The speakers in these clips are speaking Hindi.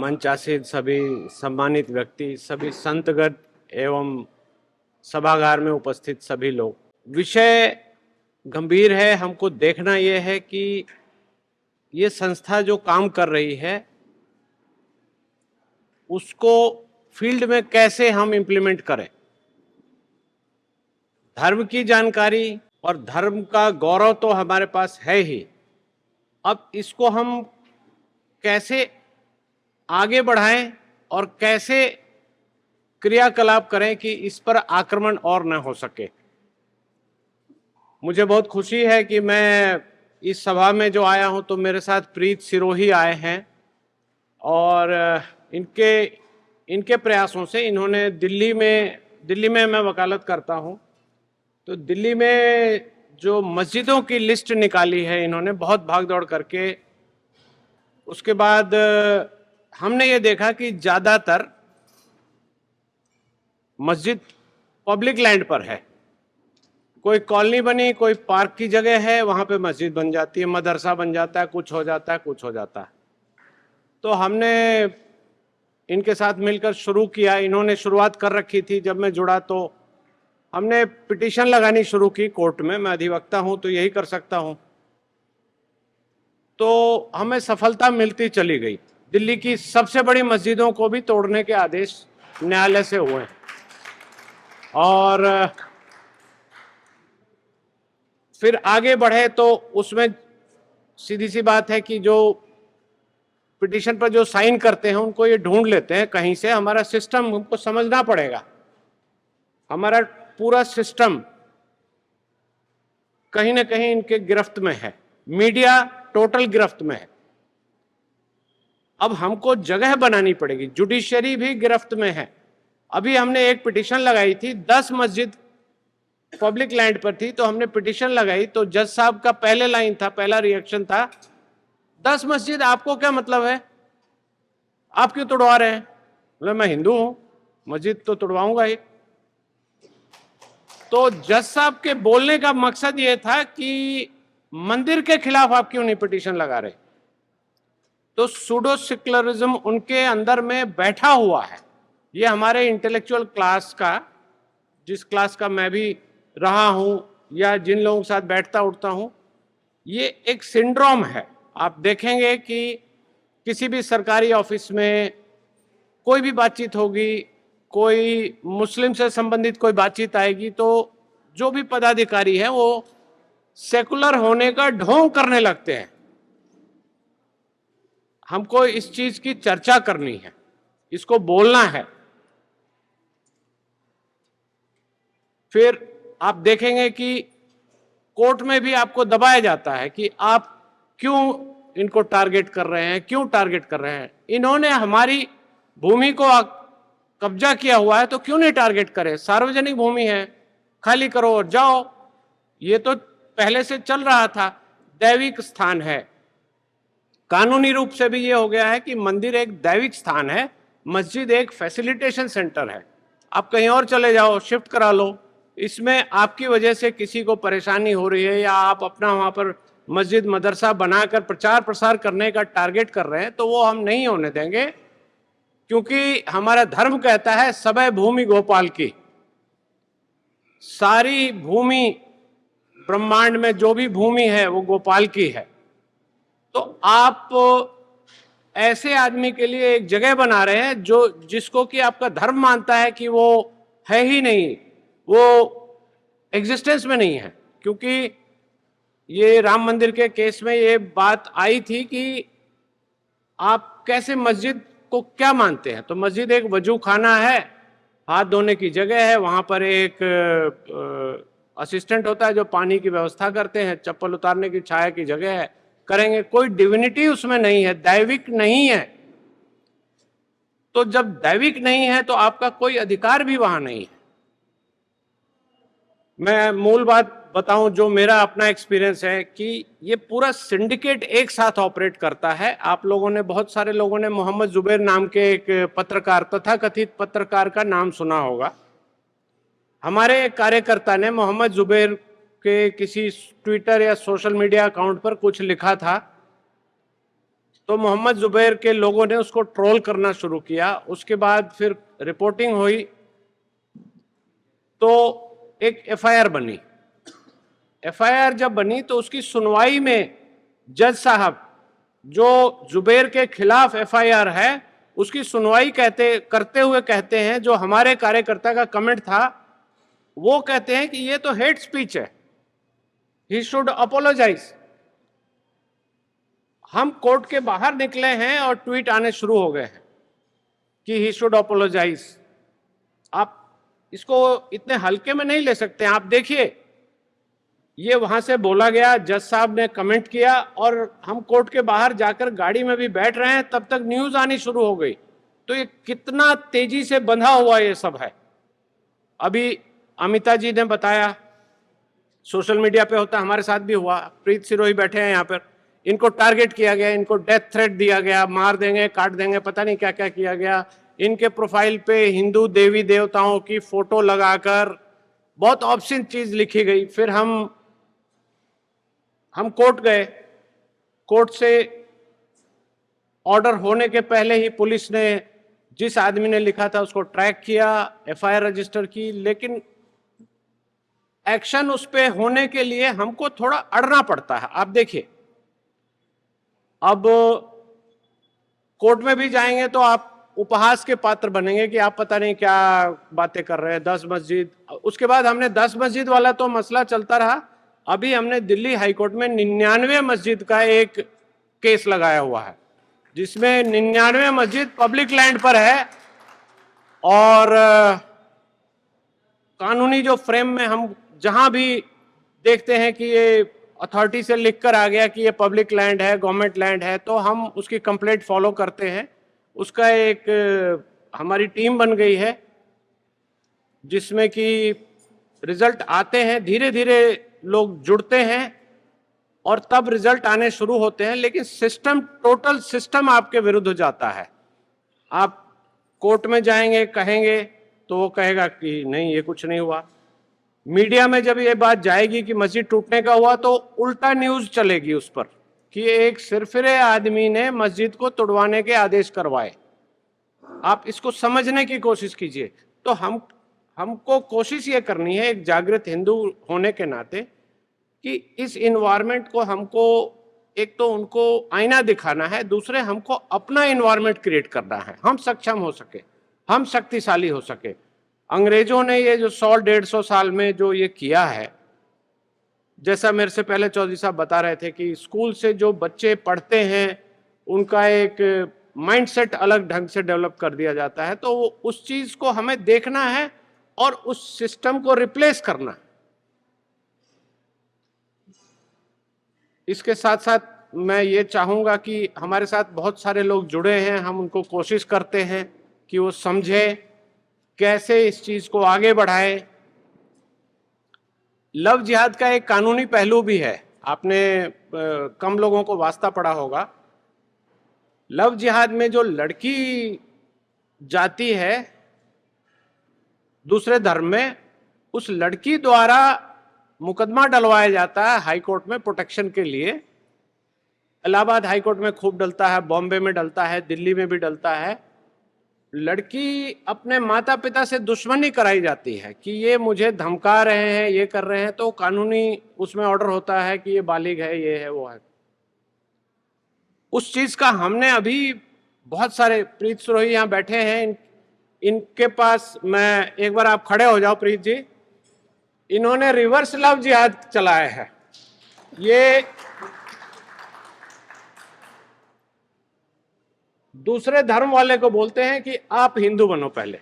मंचासीन सभी सम्मानित व्यक्ति, सभी संतगण एवं सभागार में उपस्थित सभी लोग, विषय गंभीर है। हमको देखना यह है कि ये संस्था जो काम कर रही है उसको फील्ड में कैसे हम इम्प्लीमेंट करें। धर्म की जानकारी और धर्म का गौरव तो हमारे पास है ही, अब इसको हम कैसे आगे बढ़ाएं और कैसे क्रियाकलाप करें कि इस पर आक्रमण और न हो सके। मुझे बहुत खुशी है कि मैं इस सभा में जो आया हूं तो मेरे साथ प्रीत सिरोही आए हैं और इनके प्रयासों से इन्होंने दिल्ली में मैं वकालत करता हूं, तो दिल्ली में जो मस्जिदों की लिस्ट निकाली है इन्होंने बहुत भाग दौड़ करके। उसके बाद हमने ये देखा कि ज़्यादातर मस्जिद पब्लिक लैंड पर है। कोई कॉलोनी बनी, कोई पार्क की जगह है, वहाँ पे मस्जिद बन जाती है, मदरसा बन जाता है, कुछ हो जाता है, कुछ हो जाता है। तो हमने इनके साथ मिलकर शुरू किया। इन्होंने शुरुआत कर रखी थी, जब मैं जुड़ा तो हमने पिटीशन लगानी शुरू की कोर्ट में। मैं अधिवक्ता हूँ तो यही कर सकता हूँ। तो हमें सफलता मिलती चली गई। दिल्ली की सबसे बड़ी मस्जिदों को भी तोड़ने के आदेश न्यायालय से हुए और फिर आगे बढ़े तो उसमें सीधी सी बात है कि जो पिटीशन पर जो साइन करते हैं उनको ये ढूंढ लेते हैं कहीं से। हमारा सिस्टम हमको समझना पड़ेगा, हमारा पूरा सिस्टम कहीं ना कहीं इनके गिरफ्त में है, मीडिया टोटल गिरफ्त में है। अब हमको जगह बनानी पड़ेगी, जुडिशरी भी गिरफ्त में है। अभी हमने एक पिटीशन लगाई थी, 10 मस्जिद पब्लिक लैंड पर थी, तो हमने पिटीशन लगाई तो जज साहब का पहले लाइन था, पहला रिएक्शन था, 10 मस्जिद आपको क्या मतलब है, आप क्यों तोड़वा रहे हैं? बोले मैं हिंदू हूं, मस्जिद तो तोड़वाऊंगा ही। तो जज साहब के बोलने का मकसद ये था कि मंदिर के खिलाफ आप क्यों नहीं पिटीशन लगा रहे। तो सूडो सेक्युलरिज्म उनके अंदर में बैठा हुआ है। ये हमारे इंटेलेक्चुअल क्लास का, जिस क्लास का मैं भी रहा हूं या जिन लोगों के साथ बैठता उठता हूं, ये एक सिंड्रोम है। आप देखेंगे कि किसी भी सरकारी ऑफिस में कोई भी बातचीत होगी, कोई मुस्लिम से संबंधित कोई बातचीत आएगी तो जो भी पदाधिकारी है वो सेकुलर होने का ढोंग करने लगते हैं। हमको इस चीज की चर्चा करनी है, इसको बोलना है। फिर आप देखेंगे कि कोर्ट में भी आपको दबाया जाता है कि आप क्यों इनको टारगेट कर रहे हैं, क्यों टारगेट कर रहे हैं। इन्होंने हमारी भूमि को कब्जा किया हुआ है तो क्यों नहीं टारगेट करें, सार्वजनिक भूमि है, खाली करो और जाओ। ये तो पहले से चल रहा था, दैविक स्थान है। कानूनी रूप से भी ये हो गया है कि मंदिर एक दैविक स्थान है, मस्जिद एक फैसिलिटेशन सेंटर है। आप कहीं और चले जाओ, शिफ्ट करा लो, इसमें आपकी वजह से किसी को परेशानी हो रही है या आप अपना वहां पर मस्जिद मदरसा बनाकर प्रचार प्रसार करने का टारगेट कर रहे हैं तो वो हम नहीं होने देंगे, क्योंकि हमारा धर्म कहता है सबे भूमि गोपाल की। सारी भूमि ब्रह्मांड में जो भी भूमि है वो गोपाल की है। तो आप ऐसे आदमी के लिए एक जगह बना रहे हैं जो जिसको कि आपका धर्म मानता है कि वो है ही नहीं, वो एग्जिस्टेंस में नहीं है। क्योंकि ये राम मंदिर के केस में ये बात आई थी कि आप कैसे मस्जिद को क्या मानते हैं। तो मस्जिद एक वजू खाना है, हाथ धोने की जगह है, वहां पर एक असिस्टेंट होता है जो पानी की व्यवस्था करते हैं, चप्पल उतारने की छाया की जगह है, करेंगे। कोई डिविनिटी उसमें नहीं है, दैविक नहीं है। तो जब दैविक नहीं है तो आपका कोई अधिकार भी वहां नहीं है। मैं मूल बात बताऊं, जो मेरा अपना एक्सपीरियंस है कि ये पूरा सिंडिकेट एक साथ ऑपरेट करता है। आप लोगों ने, बहुत सारे लोगों ने मोहम्मद जुबैर नाम के एक पत्रकार, तथाकथित पत्रकार का नाम सुना होगा। हमारे एक कार्यकर्ता ने मोहम्मद जुबैर के किसी ट्विटर या सोशल मीडिया अकाउंट पर कुछ लिखा था तो मोहम्मद जुबैर के लोगों ने उसको ट्रोल करना शुरू किया। उसके बाद फिर रिपोर्टिंग हुई तो एक एफआईआर बनी। एफआईआर जब बनी तो उसकी सुनवाई में जज साहब जो जुबैर के खिलाफ एफआईआर है उसकी सुनवाई करते हुए कहते हैं, जो हमारे कार्यकर्ता का कमेंट था वो कहते हैं कि ये तो हेट स्पीच है, ही शुड अपोलोजाइज। हम कोर्ट के बाहर निकले हैं और ट्वीट आने शुरू हो गए हैं कि ही शुड अपोलोजाइज। आप इसको इतने हल्के में नहीं ले सकते। आप देखिए, ये वहां से बोला गया, जज साहब ने कमेंट किया और हम कोर्ट के बाहर जाकर गाड़ी में भी बैठ रहे हैं, तब तक न्यूज आनी शुरू हो गई। तो ये कितना तेजी से बंधा हुआ ये सब है। अभी अमिता जी ने बताया, सोशल मीडिया पे होता, हमारे साथ भी हुआ। प्रीत सिरोही बैठे हैं यहाँ पर, इनको टारगेट किया गया, इनको डेथ थ्रेट दिया गया, मार देंगे, काट देंगे, पता नहीं क्या क्या किया गया। इनके प्रोफाइल पे हिंदू देवी देवताओं की फोटो लगाकर बहुत ऑब्सिन चीज लिखी गई। फिर हम कोर्ट गए। कोर्ट से ऑर्डर होने के पहले ही पुलिस ने जिस आदमी ने लिखा था उसको ट्रैक किया, एफआईआर रजिस्टर की, लेकिन एक्शन उस पे होने के लिए हमको थोड़ा अड़ना पड़ता है। आप देखिए, अब कोर्ट में भी जाएंगे तो आप उपहास के पात्र बनेंगे कि आप पता नहीं क्या बातें कर रहे हैं, 10 मस्जिद। उसके बाद हमने 10 मस्जिद वाला तो मसला चलता रहा। अभी हमने दिल्ली हाईकोर्ट में 99 मस्जिद का एक केस लगाया हुआ है, जिसमें 99 मस्जिद पब्लिक लैंड पर है और कानूनी जो फ्रेम में हम जहां भी देखते हैं कि ये अथॉरिटी से लिखकर आ गया कि ये पब्लिक लैंड है, गवर्नमेंट लैंड है, तो हम उसकी कंप्लेंट फॉलो करते हैं। उसका एक हमारी टीम बन गई है जिसमें कि रिजल्ट आते हैं, धीरे धीरे लोग जुड़ते हैं और तब रिजल्ट आने शुरू होते हैं। लेकिन सिस्टम, टोटल सिस्टम आपके विरुद्ध हो जाता है। आप कोर्ट में जाएंगे, कहेंगे तो वो कहेगा कि नहीं, ये कुछ नहीं हुआ। मीडिया में जब ये बात जाएगी कि मस्जिद टूटने का हुआ तो उल्टा न्यूज चलेगी उस पर कि एक सिरफिरे आदमी ने मस्जिद को तोड़वाने के आदेश करवाए। आप इसको समझने की कोशिश कीजिए। तो हमको कोशिश ये करनी है, एक जागृत हिंदू होने के नाते, कि इस इन्वायरमेंट को हमको, एक तो उनको आईना दिखाना है, दूसरे हमको अपना इन्वायरमेंट क्रिएट करना है। हम सक्षम हो सके, हम शक्तिशाली हो सके। अंग्रेजों ने ये जो 100-150 साल में जो ये किया है, जैसा मेरे से पहले चौधरी साहब बता रहे थे कि स्कूल से जो बच्चे पढ़ते हैं उनका एक माइंडसेट अलग ढंग से डेवलप कर दिया जाता है। तो उस चीज को हमें देखना है और उस सिस्टम को रिप्लेस करना है। इसके साथ साथ मैं ये चाहूंगा कि हमारे साथ बहुत सारे लोग जुड़े हैं, हम उनको कोशिश करते हैं कि वो समझे कैसे इस चीज को आगे बढ़ाए। लव जिहाद का एक कानूनी पहलू भी है, आपने कम लोगों को वास्ता पड़ा होगा। लव जिहाद में जो लड़की जाती है दूसरे धर्म में, उस लड़की द्वारा मुकदमा डलवाया जाता है हाई कोर्ट में प्रोटेक्शन के लिए। इलाहाबाद हाई कोर्ट में खूब डलता है, बॉम्बे में डलता है, दिल्ली में भी डलता है। लड़की अपने माता पिता से दुश्मनी कराई जाती है कि ये मुझे धमका रहे हैं, ये कर रहे हैं, तो कानूनी उसमें ऑर्डर होता है कि ये बालिग है, ये है, वो है। उस चीज का हमने अभी बहुत सारे, प्रीत सिरोही यहाँ बैठे हैं, इनके पास, मैं एक बार आप खड़े हो जाओ प्रीत जी, इन्होंने रिवर्स लव जिहाद चलाया है। ये दूसरे धर्म वाले को बोलते हैं कि आप हिंदू बनो पहले,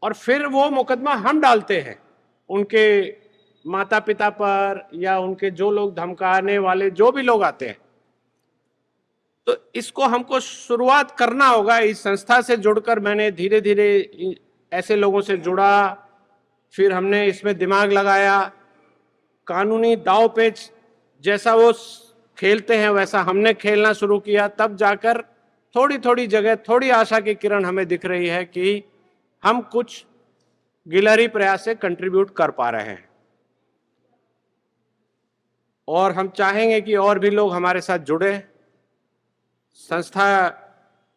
और फिर वो मुकदमा हम डालते हैं उनके माता पिता पर या उनके जो लोग धमकाने वाले जो भी लोग आते हैं। तो इसको हमको शुरुआत करना होगा। इस संस्था से जुड़कर मैंने धीरे धीरे ऐसे लोगों से जुड़ा, फिर हमने इसमें दिमाग लगाया। कानूनी दाव पेच जैसा वो खेलते हैं वैसा हमने खेलना शुरू किया। तब जाकर थोड़ी थोड़ी जगह थोड़ी आशा की किरण हमें दिख रही है कि हम कुछ गिलहरी प्रयास से कंट्रीब्यूट कर पा रहे हैं, और हम चाहेंगे कि और भी लोग हमारे साथ जुड़े। संस्था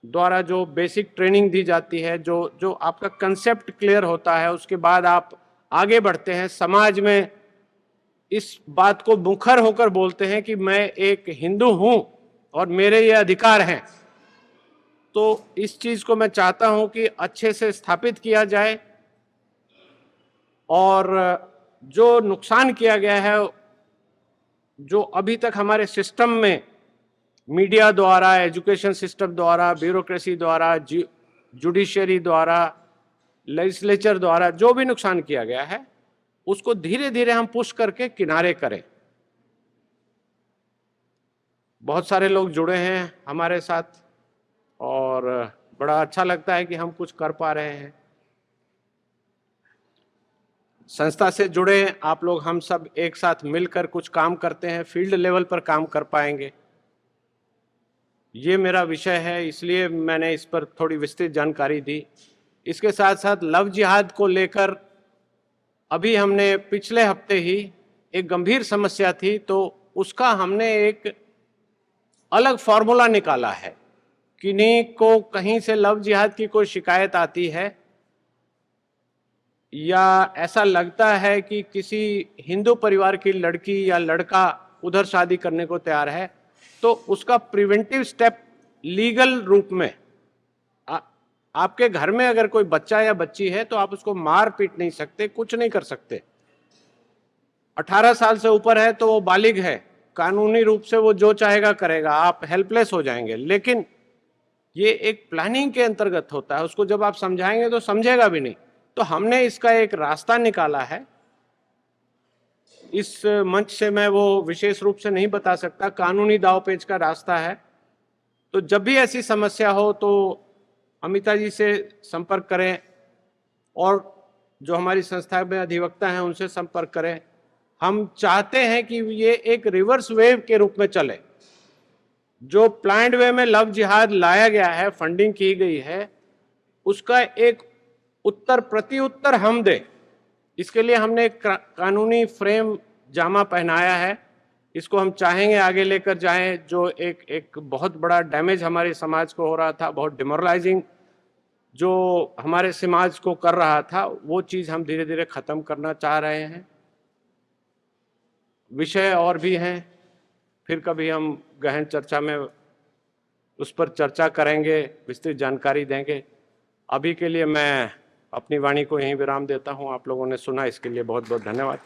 द्वारा जो बेसिक ट्रेनिंग दी जाती है, जो आपका कंसेप्ट क्लियर होता है, उसके बाद आप आगे बढ़ते हैं, समाज में इस बात को मुखर होकर बोलते हैं कि मैं एक हिंदू हूं और मेरे ये अधिकार हैं। तो इस चीज को मैं चाहता हूं कि अच्छे से स्थापित किया जाए और जो नुकसान किया गया है, जो अभी तक हमारे सिस्टम में मीडिया द्वारा, एजुकेशन सिस्टम द्वारा, ब्यूरोक्रेसी द्वारा, जुडिशरी द्वारा, लेजिस्लेचर द्वारा जो भी नुकसान किया गया है, उसको धीरे धीरे हम पुश करके किनारे करें। बहुत सारे लोग जुड़े हैं हमारे साथ और बड़ा अच्छा लगता है कि हम कुछ कर पा रहे हैं। संस्था से जुड़े आप लोग, हम सब एक साथ मिलकर कुछ काम करते हैं, फील्ड लेवल पर काम कर पाएंगे। ये मेरा विषय है, इसलिए मैंने इस पर थोड़ी विस्तृत जानकारी दी। इसके साथ साथ लव जिहाद को लेकर अभी हमने पिछले हफ्ते ही एक गंभीर समस्या थी, तो उसका हमने एक अलग फॉर्मूला निकाला है। किन्हीं को कहीं से लव जिहाद की कोई शिकायत आती है या ऐसा लगता है कि किसी हिंदू परिवार की लड़की या लड़का उधर शादी करने को तैयार है, तो उसका प्रिवेंटिव स्टेप लीगल रूप में, आपके घर में अगर कोई बच्चा या बच्ची है तो आप उसको मार पीट नहीं सकते, कुछ नहीं कर सकते। 18 साल से ऊपर है तो वो बालिग है, कानूनी रूप से वो जो चाहेगा करेगा, आप हेल्पलेस हो जाएंगे। लेकिन ये एक प्लानिंग के अंतर्गत होता है, उसको जब आप समझाएंगे तो समझेगा भी नहीं। तो हमने इसका एक रास्ता निकाला है। इस मंच से मैं वो विशेष रूप से नहीं बता सकता, कानूनी दांवपेच का रास्ता है। तो जब भी ऐसी समस्या हो तो अमिता जी से संपर्क करें और जो हमारी संस्था में अधिवक्ता हैं उनसे संपर्क करें। हम चाहते हैं कि ये एक रिवर्स वेव के रूप में चले। जो प्लान्ड वे में लव जिहाद लाया गया है, फंडिंग की गई है, उसका एक उत्तर प्रति उत्तर हम दें। इसके लिए हमने एक कानूनी फ्रेम जामा पहनाया है। इसको हम चाहेंगे आगे लेकर जाएं। जो एक बहुत बड़ा डैमेज हमारे समाज को हो रहा था, बहुत डिमोरलाइजिंग जो हमारे समाज को कर रहा था, वो चीज़ हम धीरे धीरे खत्म करना चाह रहे हैं। विषय और भी हैं, फिर कभी हम गहन चर्चा में उस पर चर्चा करेंगे, विस्तृत जानकारी देंगे। अभी के लिए मैं अपनी वाणी को यहीं विराम देता हूं। आप लोगों ने सुना, इसके लिए बहुत बहुत धन्यवाद।